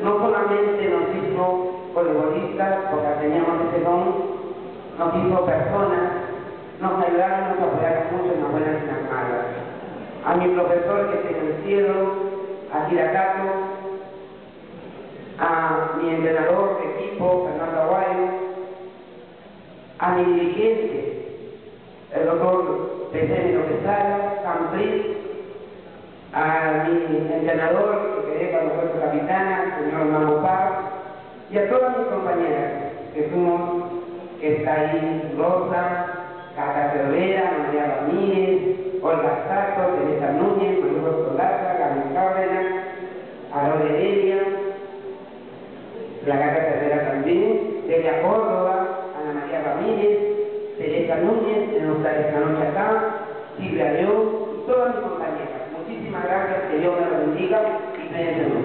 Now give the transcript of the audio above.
no solamente nos hizo voleibolistas, porque teníamos ese don, nos hizo personas, nos ayudaron, nos apoyaron mucho en las buenas y en las malas. A mi profesor que está en el cielo, a Tiracato, a mi entrenador de equipo, Fernando Aguayo, a mi dirigente, el doctor Pecenio Quesada, Sampris, a mi entrenador que quedé cuando fue su capitana, el señor Mamo Paz, y a todas mis compañeras que fuimos, que está ahí Rosa, Cata Cervera, María Ramírez, Olga Sato, Teresa Núñez, Manuel Solaza, Gabriel Cárdenas, Arola Heredia, la Cata Cervera también, Delia Córdoba, Ana María Ramírez, Teresa Núñez, en esta noche acá, Silvia León, y todas mis compañeras. Muchísimas gracias, que Dios me lo bendiga y cuídense mucho.